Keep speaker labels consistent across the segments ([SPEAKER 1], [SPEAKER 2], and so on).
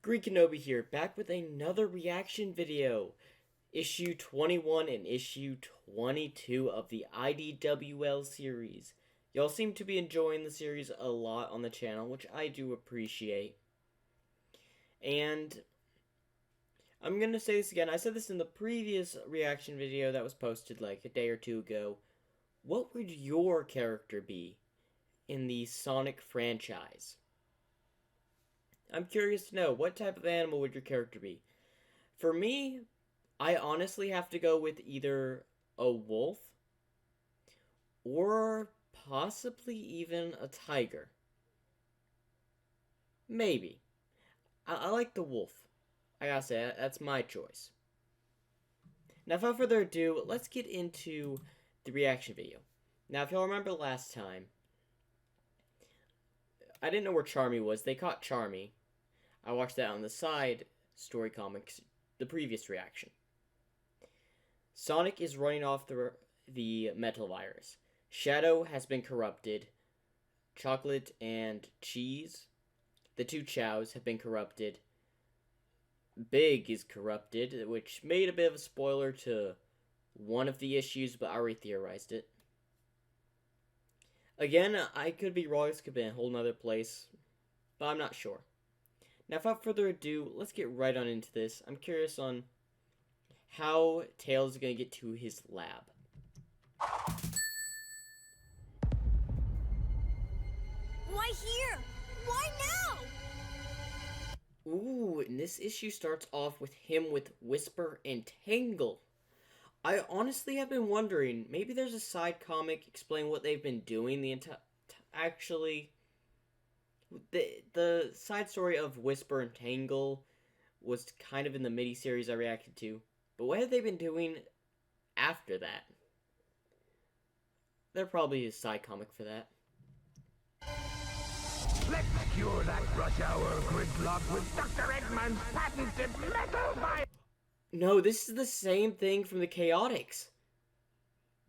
[SPEAKER 1] Greek Kenobi here, back with another reaction video. Issue 21 and issue 22 of the IDWL series. Y'all seem to be enjoying the series a lot on the channel, which I do appreciate. And I'm going to say this again. I said this in the previous reaction video that was posted like a day or two ago. What would your character be in the Sonic franchise? I'm curious to know, what type of animal would your character be? For me, I honestly have to go with either a wolf or possibly even a tiger. Maybe. I like the wolf. I gotta say, that's my choice. Now, without further ado, let's get into the reaction video. Now, if y'all remember last time, I didn't know where Charmy was. They caught Charmy. I watched that on the side story comics, the previous reaction. Sonic is running off the metal virus. Shadow has been corrupted. Chocolate and Cheese, the two Chows, have been corrupted. Big is corrupted, which made a bit of a spoiler to one of the issues, but I already theorized it. Again, I could be wrong. This could be a whole nother place, but I'm not sure. Now, without further ado, let's get right on into this. I'm curious on how Tails is going to get to his lab.
[SPEAKER 2] Why here? Why now?
[SPEAKER 1] Ooh, and this issue starts off with him with Whisper and Tangle. I honestly have been wondering, maybe there's a side comic explaining what they've been doing the entire... Actually... The side story of Whisper and Tangle was kind of in the mini-series I reacted to. But what have they been doing after that? There probably is a side comic for that.
[SPEAKER 3] Let's cure that rush hour gridlock with Dr. Eggman's patented metal virus!
[SPEAKER 1] No, this is the same thing from the Chaotix.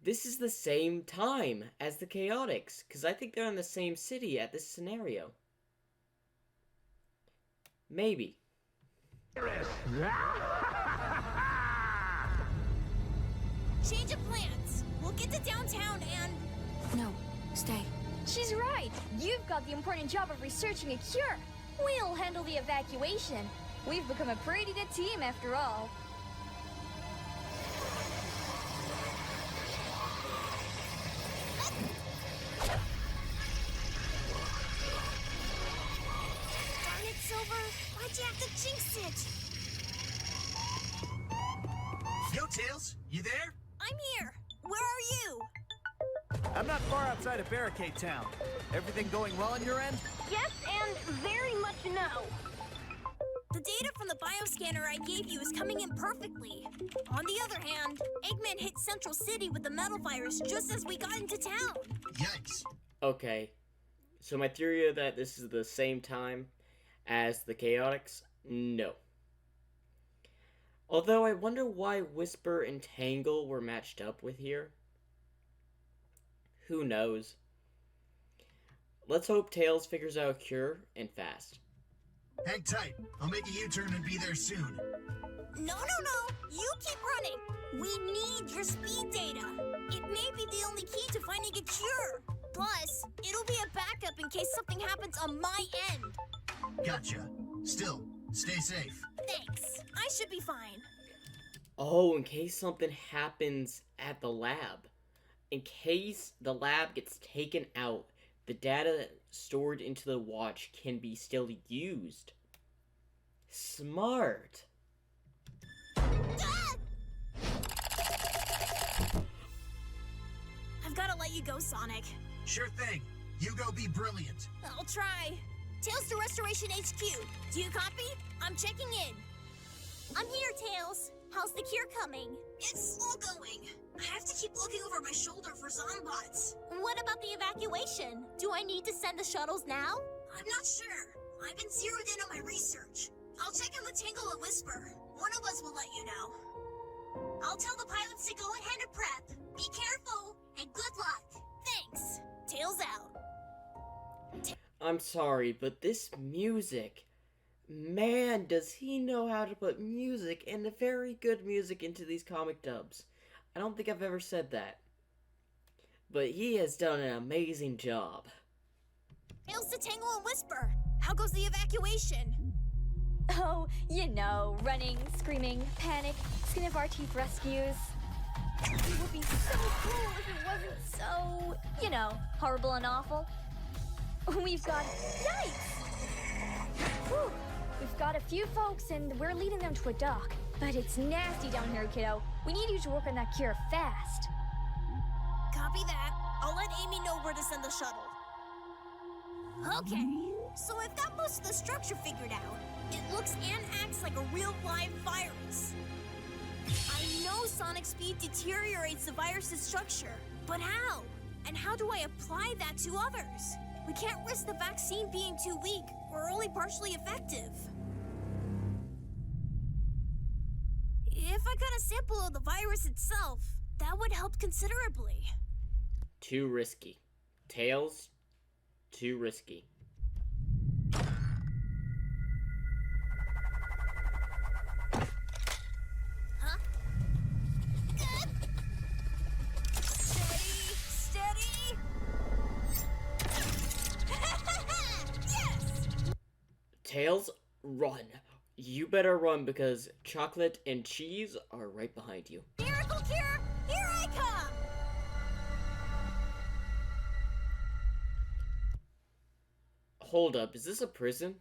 [SPEAKER 1] This is the same time as the Chaotix, because I think they're in the same city at this scenario. Maybe.
[SPEAKER 2] Change of plans. We'll get to downtown and...
[SPEAKER 4] No, stay.
[SPEAKER 5] She's right. You've got the important job of researching a cure. We'll handle the evacuation. We've become a pretty good team after all.
[SPEAKER 2] Darn it, Silver. Why'd you have to jinx it?
[SPEAKER 6] Yo, Tails, you there?
[SPEAKER 2] I'm here. Where are you?
[SPEAKER 7] I'm not far outside of Barricade Town. Everything going well on your end?
[SPEAKER 5] Yes, and very much no.
[SPEAKER 2] The data from the bioscanner I gave you is coming in perfectly. On the other hand, Eggman hit Central City with the metal virus just as we got into town.
[SPEAKER 6] Yikes.
[SPEAKER 1] Okay, so my theory that this is the same time as the Chaotix, no. Although I wonder why Whisper and Tangle were matched up with here. Who knows? Let's hope Tails figures out a cure, and fast.
[SPEAKER 6] Hang tight. I'll make a U-turn and be there soon.
[SPEAKER 2] No. You keep running. We need your speed data. It may be the only key to finding a cure. Plus, it'll be a backup in case something happens on my end.
[SPEAKER 6] Gotcha. Still, stay safe.
[SPEAKER 2] Thanks. I should be fine.
[SPEAKER 1] Oh, in case something happens at the lab. In case the lab gets taken out, the data stored into the watch can be still used. Smart.
[SPEAKER 2] Ah! I've gotta let you go, Sonic.
[SPEAKER 6] Sure thing. You go be brilliant.
[SPEAKER 2] I'll try. Tails to Restoration HQ. Do you copy? I'm checking in. I'm here, Tails. How's the cure coming? It's slow going. I have to keep looking over my shoulder for Zombots. What about the evacuation? Do I need to send the shuttles now? I'm not sure. I've been zeroed in on my research. I'll check in with Tangle and Whisper. One of us will let you know. I'll tell the pilots to go ahead and prep. Be careful, and good luck. Thanks. Tails out.
[SPEAKER 1] I'm sorry, but this music man, does he know how to put music, and very good music, into these comic dubs. I don't think I've ever said that. But he has done an amazing job.
[SPEAKER 2] Tails to Tangle and Whisper. How goes the evacuation?
[SPEAKER 5] Oh, you know, running, screaming, panic, skin of our teeth rescues. It would be so cool if it wasn't so, you know, horrible and awful. We've got... Yikes! Whew. We've got a few folks and we're leading them to a dock. But it's nasty down here, kiddo. We need you to work on that cure fast.
[SPEAKER 2] Copy that. I'll let Amy know where to send the shuttle. Okay, so I've got most of the structure figured out. It looks and acts like a real live virus. I know sonic speed deteriorates the virus's structure, but how? And how do I apply that to others? We can't risk the vaccine being too weak or only partially effective. If I got a sample of the virus itself, that would help considerably.
[SPEAKER 1] Too risky. Tails, too risky.
[SPEAKER 2] Huh? Good. Steady. Yes!
[SPEAKER 1] Tails, run. You better run because chocolate and cheese are right behind you.
[SPEAKER 2] Miracle cure, here I come!
[SPEAKER 1] Hold up, is this a prison?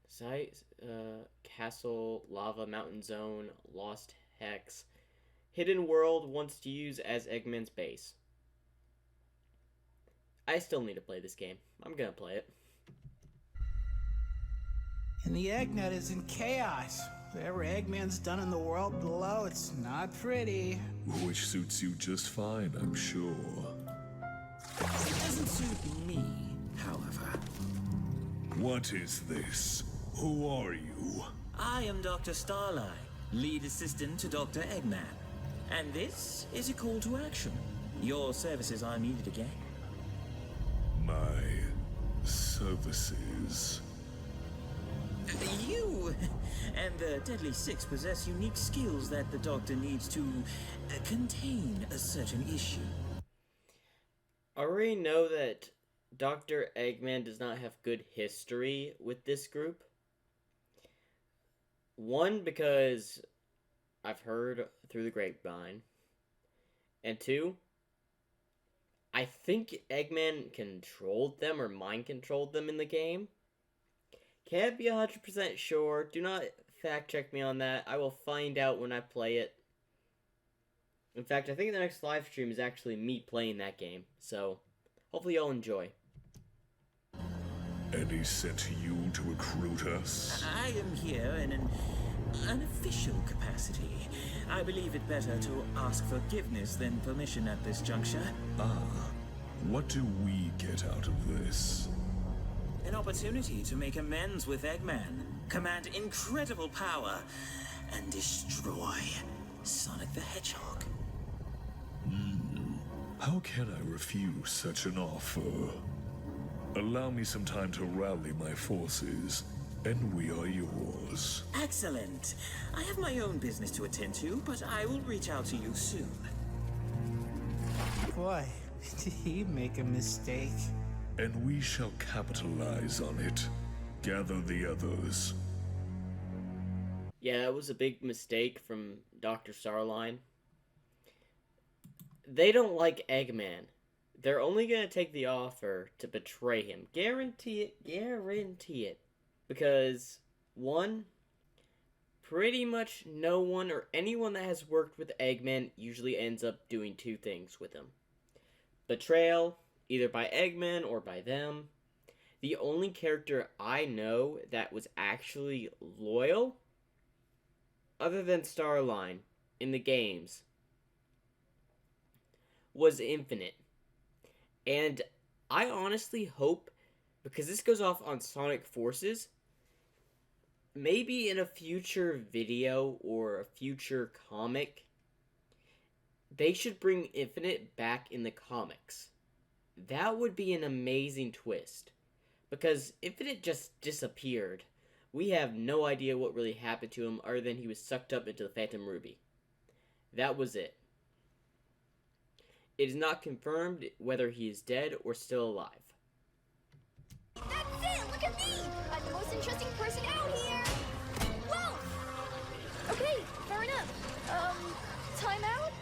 [SPEAKER 1] Site, castle, lava, mountain zone, lost hex. Hidden world wants to use as Eggman's base. I still need to play this game. I'm gonna play it.
[SPEAKER 8] And the Eggnet is in chaos. Whatever Eggman's done in the world below, it's not pretty.
[SPEAKER 9] Which suits you just fine, I'm sure.
[SPEAKER 10] It doesn't suit me, however.
[SPEAKER 9] What is this? Who are you?
[SPEAKER 10] I am Dr. Starlight, lead assistant to Dr. Eggman. And this is a call to action. Your services are needed again.
[SPEAKER 9] My services.
[SPEAKER 10] You and the Deadly Six possess unique skills that the Doctor needs to contain a certain issue.
[SPEAKER 1] I already know that Dr. Eggman does not have good history with this group. One, because I've heard through the grapevine. And two, I think Eggman controlled them or mind controlled them in the game. Can't be 100% sure. Do not fact check me on that. I will find out when I play it. In fact, I think the next live stream is actually me playing that game. So, hopefully you'll enjoy.
[SPEAKER 9] And he sent you to recruit us?
[SPEAKER 10] I am here in an unofficial capacity. I believe it better to ask forgiveness than permission at this juncture.
[SPEAKER 9] Ah, what do we get out of this?
[SPEAKER 10] An opportunity to make amends with Eggman, command incredible power, and destroy Sonic the Hedgehog.
[SPEAKER 9] How can I refuse such an offer? Allow me some time to rally my forces, and we are yours.
[SPEAKER 10] Excellent. I have my own business to attend to, but I will reach out to you soon.
[SPEAKER 8] Boy, did he make a mistake.
[SPEAKER 9] And we shall capitalize on it. Gather the others.
[SPEAKER 1] Yeah, that was a big mistake from Dr. Starline. They don't like Eggman. They're only gonna take the offer to betray him. Guarantee it. Guarantee it. Because, one, pretty much no one or anyone that has worked with Eggman usually ends up doing two things with him. Betrayal, either by Eggman or by them. The only character I know that was actually loyal, other than Starline, in the games, was Infinite. And I honestly hope, because this goes off on Sonic Forces, maybe in a future video or a future comic, they should bring Infinite back in the comics. That would be an amazing twist. Because if it had just disappeared, we have no idea what really happened to him other than he was sucked up into the Phantom Ruby. That was it. It is not confirmed whether he is dead or still alive.
[SPEAKER 2] That's it! Look at me! I'm the most interesting person out here! Whoa!
[SPEAKER 5] Okay, fair enough. Time out?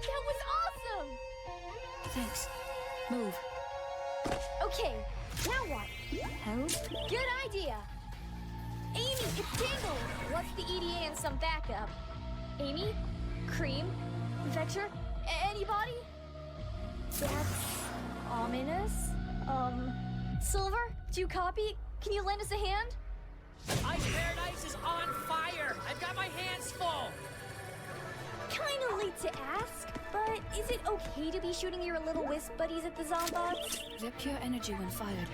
[SPEAKER 5] That was awesome!
[SPEAKER 4] Thanks. Move.
[SPEAKER 5] Okay, now what?
[SPEAKER 4] How?
[SPEAKER 5] Good idea! Amy, it's Dingle! What's the EDA and some backup? Amy? Cream? Vector? Anybody? That's ominous. Silver? Do you copy? Can you lend us a hand?
[SPEAKER 11] Ice Paradise is on fire! I've got my hands full!
[SPEAKER 5] Kinda late to ask, but is it okay to be shooting your little wisp buddies at the zombots?
[SPEAKER 4] They're pure energy when fired.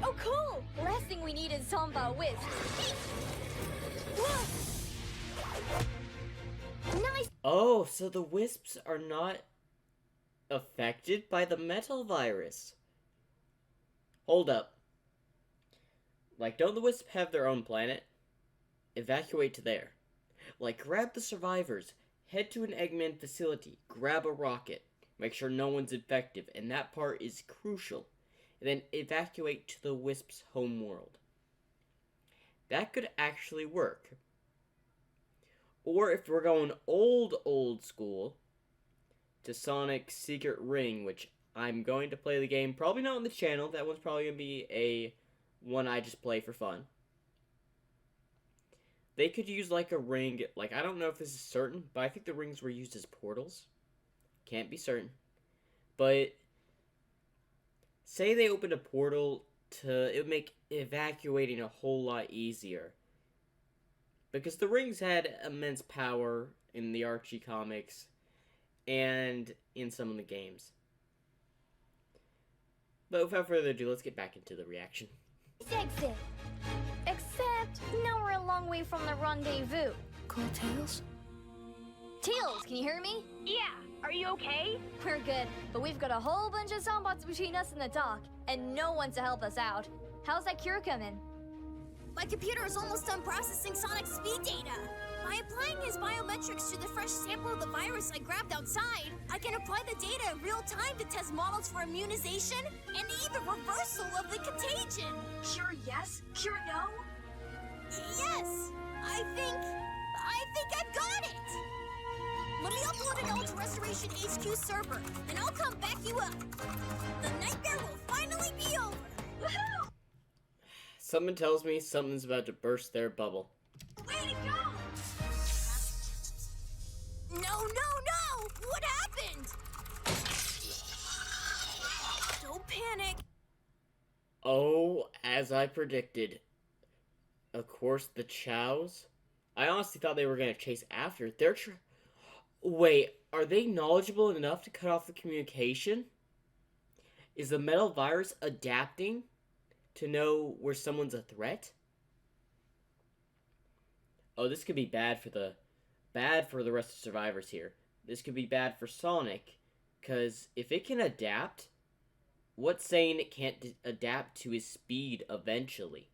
[SPEAKER 5] Oh, cool! Last thing we need is zomba wisps. Nice!
[SPEAKER 1] Oh, so the wisps are not affected by the metal virus. Hold up. Like, don't the wisps have their own planet? Evacuate to there. Like, grab the survivors, head to an Eggman facility, grab a rocket, make sure no one's infected, and that part is crucial, and then evacuate to the wisps' home world. That could actually work. Or if we're going old school, to Sonic's Secret Ring, which I'm going to play the game, probably not on the channel, that one's probably going to be a one I just play for fun. They could use like a ring, like I don't know if this is certain, but I think the rings were used as portals. Can't be certain. But say they opened a portal it would make evacuating a whole lot easier. Because the rings had immense power in the Archie comics and in some of the games. But without further ado, let's get back into the reaction.
[SPEAKER 5] Exit. Except now we're a long way from the rendezvous.
[SPEAKER 4] Call Tails?
[SPEAKER 5] Tails, can you hear me?
[SPEAKER 2] Yeah, are you okay?
[SPEAKER 5] We're good, but we've got a whole bunch of zombots between us and the dock, and no one to help us out. How's that cure coming?
[SPEAKER 2] My computer is almost done processing Sonic's speed data. By applying his biometrics to the fresh sample of the virus I grabbed outside, I can apply the data in real time to test models for immunization and even reversal of the contagion.
[SPEAKER 12] Cure yes, cure no?
[SPEAKER 2] Yes, I think I've got it. Let me upload it all to Restoration HQ server, and I'll come back you up. The nightmare will finally be over. Woohoo!
[SPEAKER 1] Something tells me something's about to burst their bubble.
[SPEAKER 2] Way to go! No! What happened? Don't panic.
[SPEAKER 1] Oh, as I predicted. Of course, the Chows. I honestly thought they were going to chase after. Wait, are they knowledgeable enough to cut off the communication? Is the metal virus adapting to know where someone's a threat? Oh, this could be bad for the rest of the survivors here. This could be bad for Sonic, because if it can adapt, what's saying it can't adapt to his speed eventually?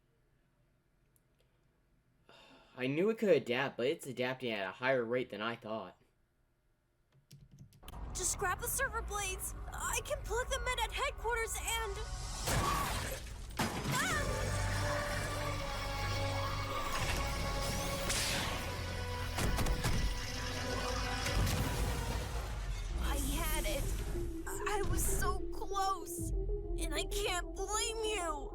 [SPEAKER 1] I knew it could adapt, but it's adapting at a higher rate than I thought.
[SPEAKER 2] Just grab the server blades. I can plug them in at headquarters and... Ah! I had it. I was so close. And I can't blame you.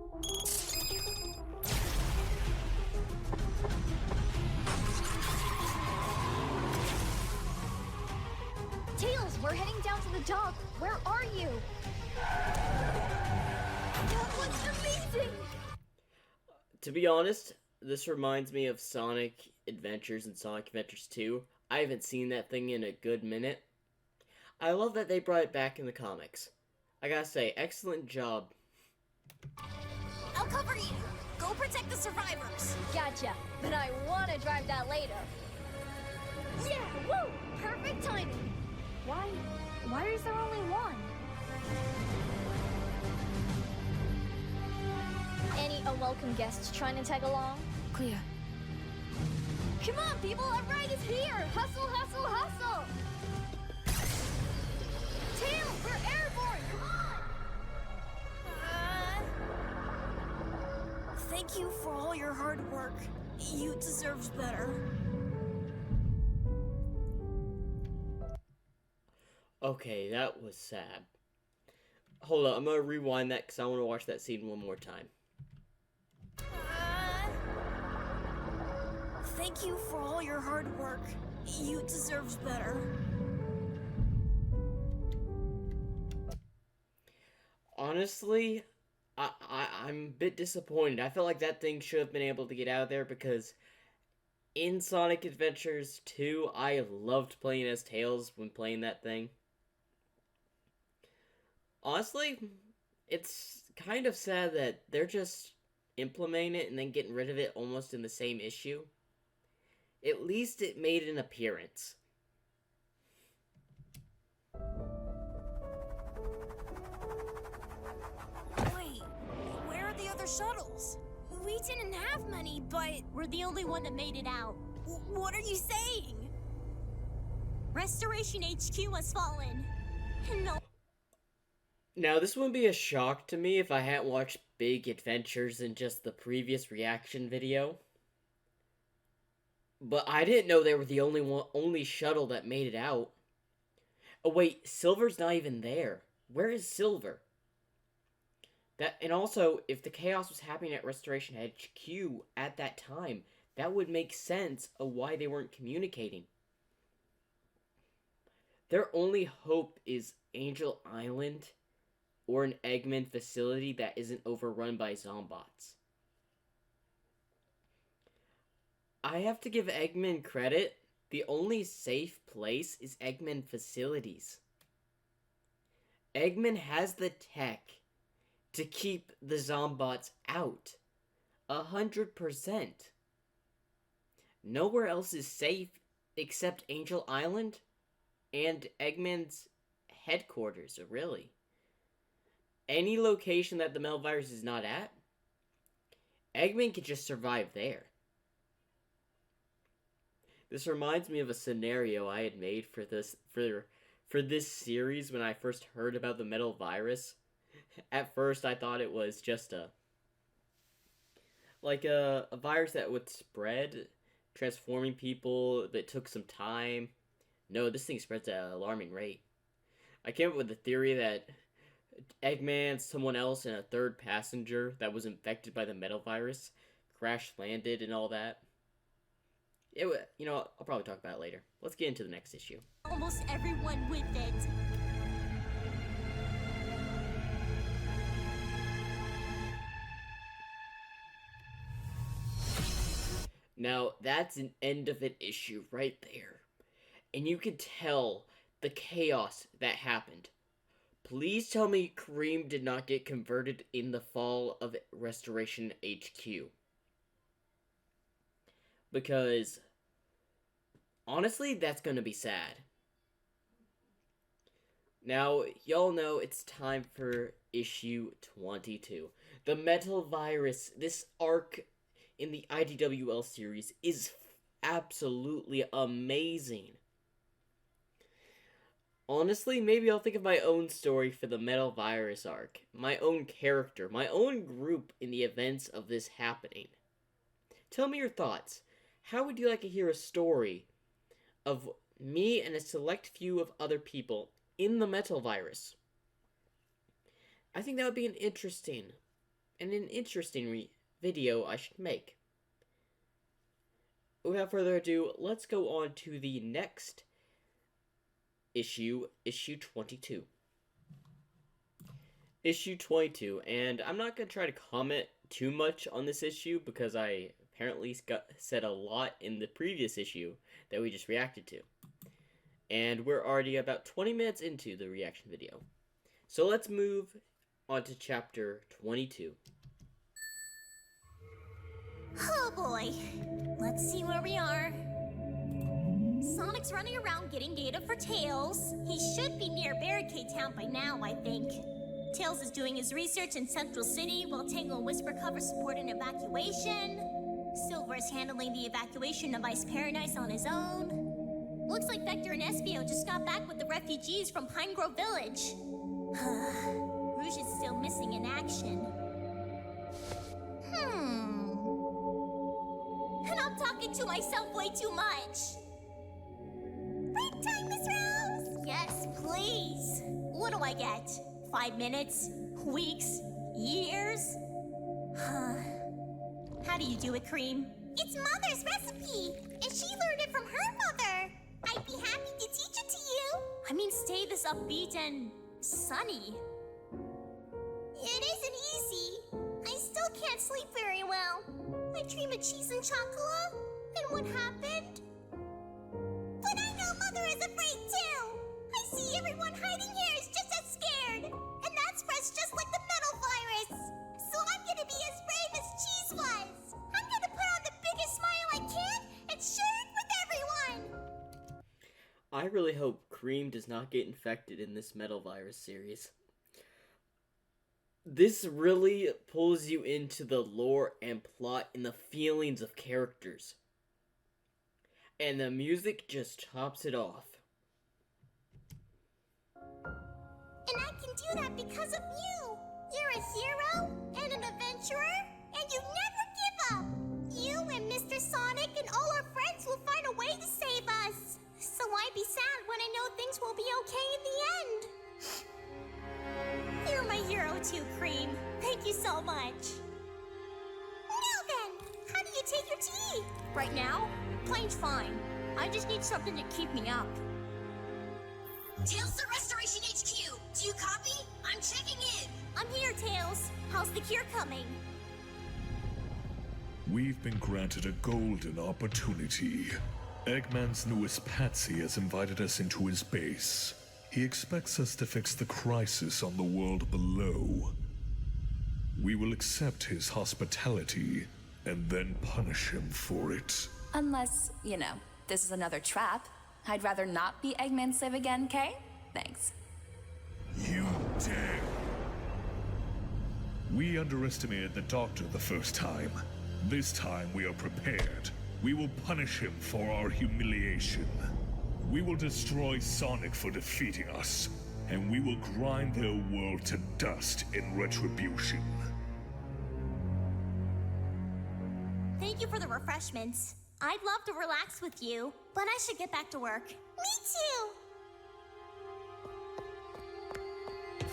[SPEAKER 5] Tails, we're heading down to the dock. Where are you?
[SPEAKER 2] That was amazing.
[SPEAKER 1] To be honest, this reminds me of Sonic Adventures and Sonic Adventures 2. I haven't seen that thing in a good minute. I love that they brought it back in the comics. I gotta say, excellent job.
[SPEAKER 2] I'll cover you. Go protect the survivors.
[SPEAKER 5] Gotcha, but I want to drive that later. Yeah, woo! Perfect timing. Why is there only one? unwelcome guests trying to tag along?
[SPEAKER 4] Clear.
[SPEAKER 5] Come on, people, our ride is here! Hustle, hustle, hustle! Tails, we're airborne! Come on!
[SPEAKER 2] Thank you for all your hard work. You deserved better.
[SPEAKER 1] Okay, that was sad. Hold on, I'm gonna rewind that because I want to watch that scene one more time.
[SPEAKER 2] Thank you for all your hard work. You deserved better.
[SPEAKER 1] Honestly, I'm a bit disappointed. I felt like that thing should have been able to get out of there because in Sonic Adventures 2, I loved playing as Tails when playing that thing. Honestly, it's kind of sad that they're just implementing it and then getting rid of it almost in the same issue. At least it made an appearance.
[SPEAKER 2] Wait, where are the other shuttles? We didn't have money, but
[SPEAKER 5] We're the only one that made it out.
[SPEAKER 2] what are you saying?
[SPEAKER 5] Restoration HQ has fallen. No.
[SPEAKER 1] Now, this wouldn't be a shock to me if I hadn't watched Big Adventures in just the previous reaction video. But I didn't know they were the only shuttle that made it out. Oh wait, Silver's not even there. Where is Silver? And also, if the chaos was happening at Restoration HQ at that time, that would make sense of why they weren't communicating. Their only hope is Angel Island or an Eggman facility that isn't overrun by Zombots. I have to give Eggman credit. The only safe place is Eggman facilities. Eggman has the tech to keep the Zombots out. 100%. Nowhere else is safe except Angel Island and Eggman's headquarters, really. Any location that the Metal Virus is not at, Eggman can just survive there. This reminds me of a scenario I had made for this series when I first heard about the Metal Virus. At first, I thought it was just a virus that would spread, transforming people, that took some time. No, this thing spreads at an alarming rate. I came up with the theory that Eggman, someone else, and a third passenger that was infected by the Metal Virus crash landed and all that. I'll probably talk about it later. Let's get into the next issue.
[SPEAKER 5] Almost everyone with it.
[SPEAKER 1] Now, that's an end of an issue right there. And you can tell the chaos that happened. Please tell me Kareem did not get converted in the fall of Restoration HQ. Because, honestly, that's going to be sad. Now, y'all know it's time for issue 22. The Metal Virus, this arc in the IDWL series, is absolutely amazing. Honestly, maybe I'll think of my own story for the Metal Virus arc. My own character, my own group in the events of this happening. Tell me your thoughts. How would you like to hear a story of me and a select few of other people in the Metal Virus? I think that would be an interesting video I should make. Without further ado, let's go on to the next issue 22. Issue 22, and I'm not going to try to comment too much on this issue because I apparently said a lot in the previous issue that we just reacted to. And we're already about 20 minutes into the reaction video. So let's move on to chapter 22.
[SPEAKER 5] Oh boy. Let's see where we are. Sonic's running around getting data for Tails. He should be near Barricade Town by now, I think.
[SPEAKER 2] Tails is doing his research in Central City while Tango and Whisper cover support an evacuation. Silver is handling the evacuation of Ice Paradise on his own. Looks like Vector and Espio just got back with the refugees from Pine Grove Village. Rouge is still missing in action. And I'm talking to myself way too much. Break time, Miss Rose! Yes, please. What do I get? 5 minutes? Weeks? Years? How do you do it, Cream? It's Mother's recipe, and she learned it from her mother. I'd be happy to teach it to you. I mean, stay this upbeat and sunny. It isn't easy. I still can't sleep very well. I dream of cheese and chocolate, and what happened? But I know Mother is afraid too. I see everyone hiding here is just as scared, and that spreads just like the metal virus. So I'm gonna be as brave as Cheese was. I'm gonna put on the biggest smile I can and share it with everyone.
[SPEAKER 1] I really hope Cream does not get infected in this metal virus series. This really pulls you into the lore and plot and the feelings of characters. And the music just tops it off.
[SPEAKER 2] And I can do that because of you. You're a hero and an adventurer, and you never give up. You and Mr. Sonic and all our friends will find a way to save us. So why be sad when I know things will be okay in the end? You're my hero too, Cream. Thank you so much. Now then, how do you take your tea? Right now, plain's fine. I just need something to keep me up.
[SPEAKER 12] Tails to Restoration HQ. Do you copy? I'm checking in.
[SPEAKER 2] I'm here, Tails. How's the cure coming?
[SPEAKER 9] We've been granted a golden opportunity. Eggman's newest patsy has invited us into his base. He expects us to fix the crisis on the world below. We will accept his hospitality and then punish him for it.
[SPEAKER 13] Unless, you know, this is another trap. I'd rather not be Eggman's slave again, Kay? Thanks.
[SPEAKER 9] You dare! We underestimated the Doctor the first time. This time we are prepared. We will punish him for our humiliation. We will destroy Sonic for defeating us, and we will grind their world to dust in retribution.
[SPEAKER 2] Thank you for the refreshments. I'd love to relax with you, but I should get back to work. Me too!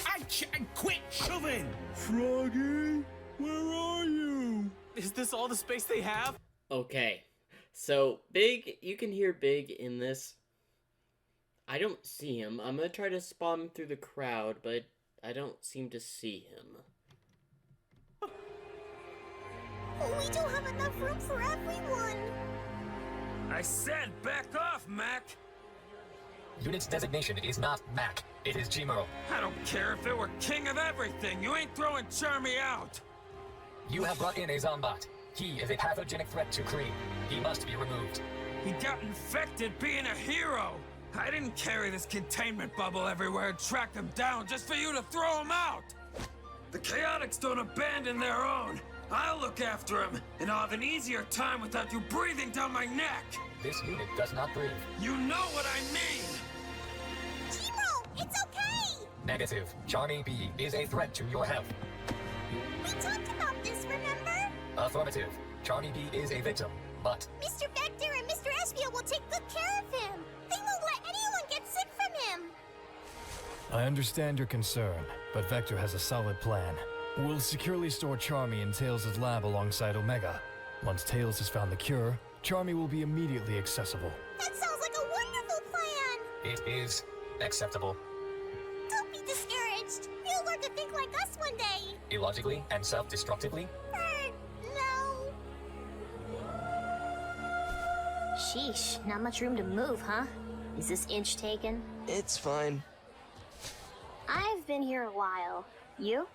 [SPEAKER 7] I can't quit shoving!
[SPEAKER 9] Froggy, where are you?
[SPEAKER 7] Is this all the space they have?
[SPEAKER 1] Okay, so Big, you can hear Big in this. I don't see him. I'm gonna try to spot him through the crowd, but I don't seem to see him.
[SPEAKER 2] We don't have enough room for everyone.
[SPEAKER 14] I said back off, Mac!
[SPEAKER 15] Unit's designation is not Mac. It is Jimuro.
[SPEAKER 14] I don't care if it were king of everything. You ain't throwing Charmy out.
[SPEAKER 15] You have brought in a Zombot. He is a pathogenic threat to Cream. He must be removed.
[SPEAKER 14] He got infected being a hero. I didn't carry this containment bubble everywhere and track him down just for you to throw him out. The Chaotix don't abandon their own. I'll look after him, and I'll have an easier time without you breathing down my neck.
[SPEAKER 15] This unit does not breathe.
[SPEAKER 14] You know what I mean!
[SPEAKER 2] Jimuro, it's okay!
[SPEAKER 15] Negative. Charmy B is a threat to your health.
[SPEAKER 2] We talked about this, remember?
[SPEAKER 15] Affirmative. Charmy B is a victim, but...
[SPEAKER 2] Mr. Vector and Mr. Espio will take good care of him. They won't let anyone get sick from him.
[SPEAKER 16] I understand your concern, but Vector has a solid plan. We'll securely store Charmy in Tails' lab alongside Omega. Once Tails has found the cure, Charmy will be immediately accessible.
[SPEAKER 2] That sounds like a wonderful plan!
[SPEAKER 15] It is acceptable.
[SPEAKER 2] Don't be discouraged. You'll learn to think like us one day.
[SPEAKER 15] Illogically and self-destructively?
[SPEAKER 2] No.
[SPEAKER 17] Sheesh, not much room to move, huh? Is this inch taken?
[SPEAKER 18] It's fine.
[SPEAKER 17] I've been here a while. You?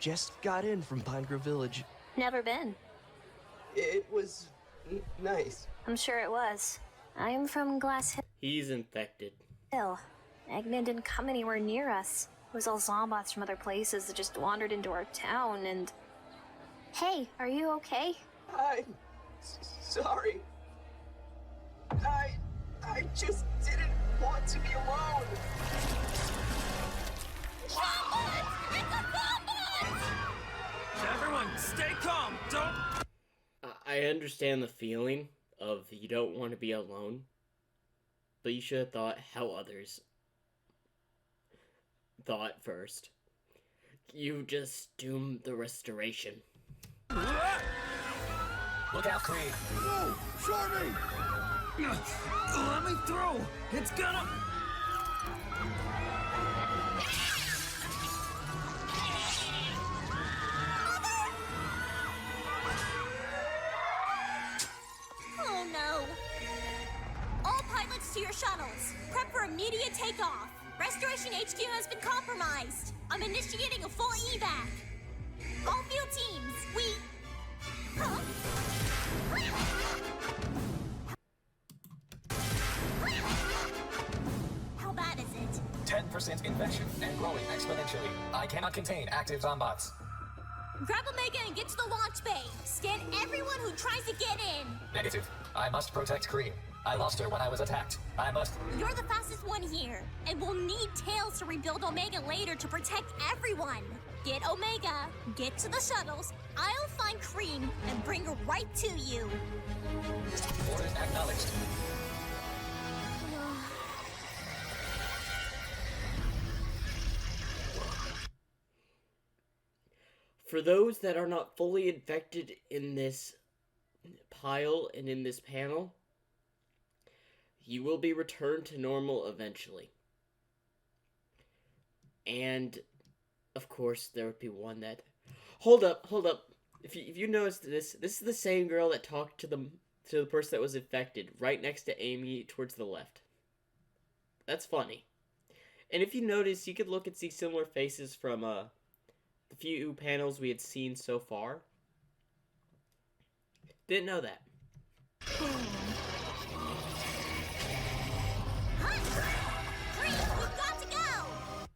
[SPEAKER 18] Just got in from Pine Grove Village.
[SPEAKER 17] Never been.
[SPEAKER 18] It was nice.
[SPEAKER 17] I'm sure it was. I'm from Glass
[SPEAKER 1] He's infected.
[SPEAKER 17] Hill. Eggman didn't come anywhere near us. It was all zombots from other places that just wandered into our town and... Hey, are you okay?
[SPEAKER 18] I'm sorry. I just didn't want to be alone.
[SPEAKER 14] Everyone, stay calm. Don't.
[SPEAKER 1] I understand the feeling of you don't want to be alone, but you should have thought how others thought first. You just doomed the restoration.
[SPEAKER 15] Look out, Creed.
[SPEAKER 14] No! Shorty! Let me through! It's gonna...
[SPEAKER 2] Oh no! All pilots to your shuttles. Prep for immediate takeoff. Restoration HQ has been compromised. I'm initiating a full evac. All field teams, we... Huh? How bad is it?
[SPEAKER 15] 10% infection and growing exponentially. I cannot contain active zombots.
[SPEAKER 2] Grab Omega and get to the launch bay. Scan everyone who tries to get in.
[SPEAKER 15] Negative. I must protect Cream. I lost her when I was attacked. I must...
[SPEAKER 2] You're the fastest one here, and we'll need Tails to rebuild Omega later to protect everyone. Get Omega, get to the shuttles, I'll find Cream, and bring her right to you.
[SPEAKER 15] Orders acknowledged.
[SPEAKER 1] For those that are not fully infected in this pile and in this panel, you will be returned to normal eventually. And, of course, there would be one that... Hold up. If you noticed this is the same girl that talked to the person that was infected, right next to Amy towards the left. That's funny. And if you notice, you could look and see similar faces from the few panels we had seen so far. Didn't know that.
[SPEAKER 2] We've got to go!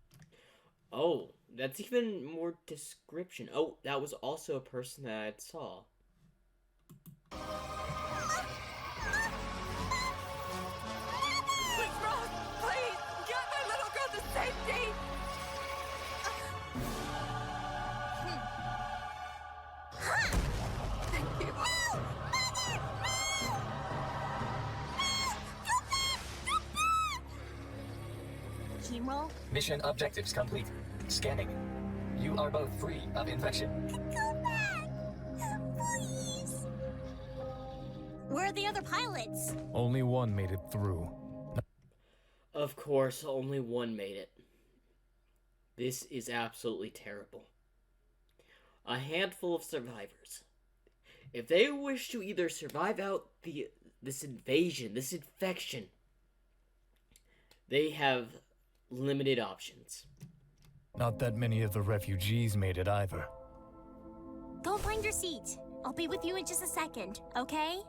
[SPEAKER 1] Oh, that's even more description. Oh, that was also a person that I saw.
[SPEAKER 11] What's wrong? Please, get my little girl to safety! Thank you.
[SPEAKER 2] Team roll?
[SPEAKER 15] Mission objectives complete. Scanning. You are both free of infection.
[SPEAKER 2] Go back! Please! Where are the other pilots?
[SPEAKER 16] Only one made it through.
[SPEAKER 1] Of course, only one made it. This is absolutely terrible. A handful of survivors. If they wish to either survive out this invasion, this infection, they have limited options.
[SPEAKER 16] Not that many of the refugees made it either.
[SPEAKER 2] Go find your seat. I'll be with you in just a second, okay?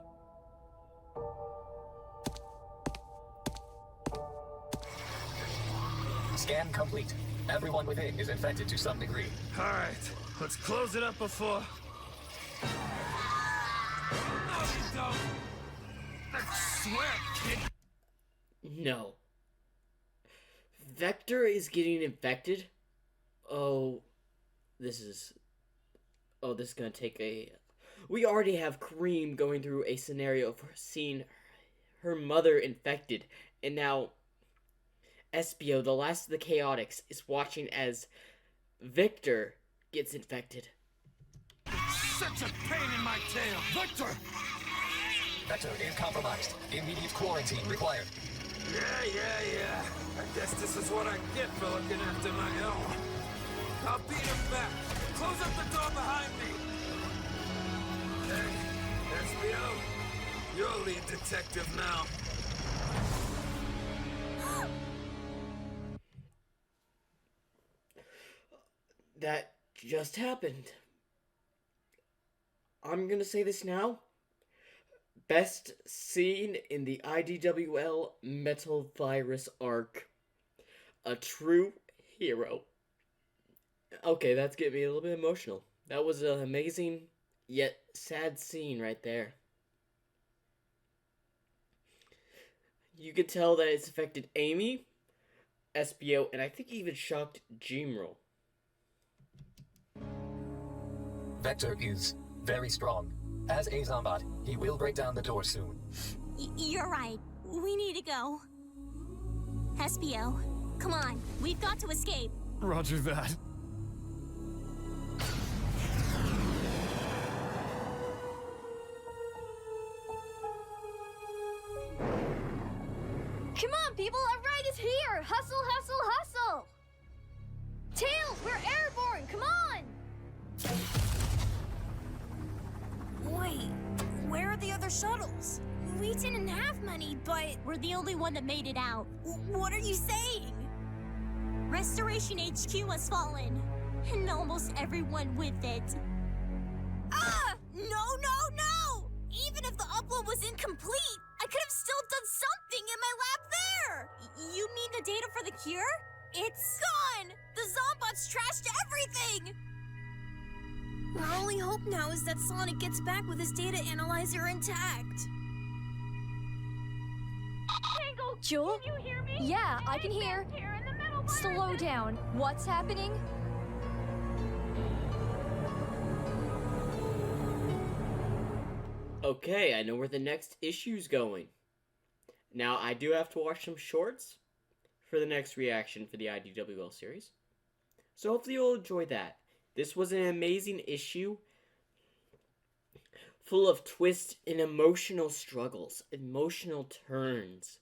[SPEAKER 15] Scan complete. Everyone within is infected to some degree.
[SPEAKER 14] Alright, let's close it up before... No, you don't! I swear, kid!
[SPEAKER 1] No. Vector is getting infected? Oh, this is gonna take a... We already have Cream going through a scenario of seeing her mother infected, and now Espio, the last of the Chaotix, is watching as Victor gets infected.
[SPEAKER 14] Such a pain in my tail! Victor!
[SPEAKER 15] Vector is compromised. Immediate quarantine required.
[SPEAKER 14] Yeah. I guess this is what I get for looking after my own. I'll beat him back. Close up the door behind me. Hey, SBO, you're lead detective now.
[SPEAKER 1] That just happened. I'm gonna say this now. Best scene in the IDWL Metal Virus arc. A true hero Okay, that's getting me a little bit emotional. That was an amazing yet sad scene right there. You could tell that it's affected Amy, SBO, and I think even shocked Jimro.
[SPEAKER 15] Vector is very strong. As a Zombot, he will break down the door soon.
[SPEAKER 2] You're right. We need to go. SBO, come on. We've got to escape.
[SPEAKER 16] Roger that.
[SPEAKER 5] Come on, people, our ride is here! Hustle, hustle, hustle! Tails, we're airborne, come on!
[SPEAKER 2] Wait, where are the other shuttles? We didn't have money, but we're the only one that made it out. What are you saying? Restoration HQ has fallen, and almost everyone with it. Ah! No! Even if the upload was incomplete, I could have still done something in my lab there! You mean the data for the cure? It's gone! The Zombots trashed everything! Our only hope now is that Sonic gets back with his data analyzer intact.
[SPEAKER 5] Tangle, Jewel? Can you hear me? Yeah, I can hear. Slow down. What's happening?
[SPEAKER 1] Okay, I know where the next issue's going. Now, I do have to watch some shorts for the next reaction for the IDWL series. So hopefully you'll enjoy that. This was an amazing issue, full of twists and emotional struggles, emotional turns.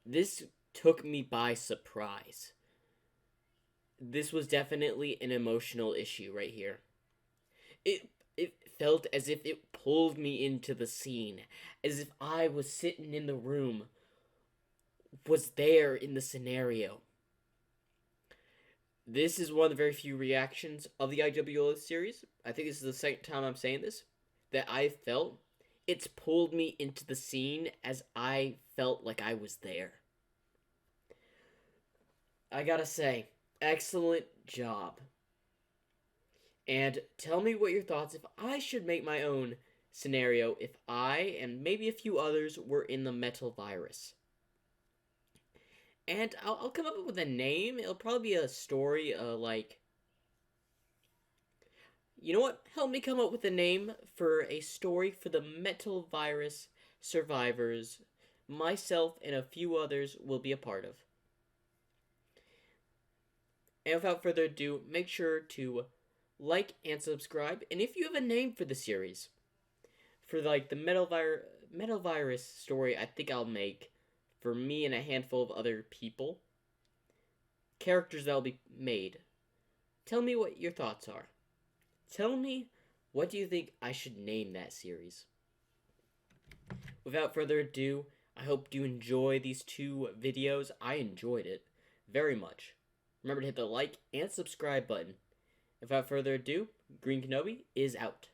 [SPEAKER 1] This took me by surprise. This was definitely an emotional issue right here. It felt as if it pulled me into the scene, as if I was sitting in the room, was there in the scenario. This is one of the very few reactions of the IWL series. I think this is the second time I'm saying this, that I felt it's pulled me into the scene as I felt like I was there. I gotta say, excellent job. And tell me what your thoughts if I should make my own scenario if I and maybe a few others were in the metal virus. And I'll come up with a name. It'll probably be a story like... You know what? Help me come up with a name for a story for the metal virus survivors myself and a few others will be a part of. And without further ado, make sure to like and subscribe. And if you have a name for the series, for like the metal virus story, I think I'll make for me and a handful of other people, characters that'll be made. Tell me what your thoughts are. Tell me, what do you think I should name that series? Without further ado, I hope you enjoy these two videos. I enjoyed it very much. Remember to hit the like and subscribe button. Without further ado, Green Kenobi is out.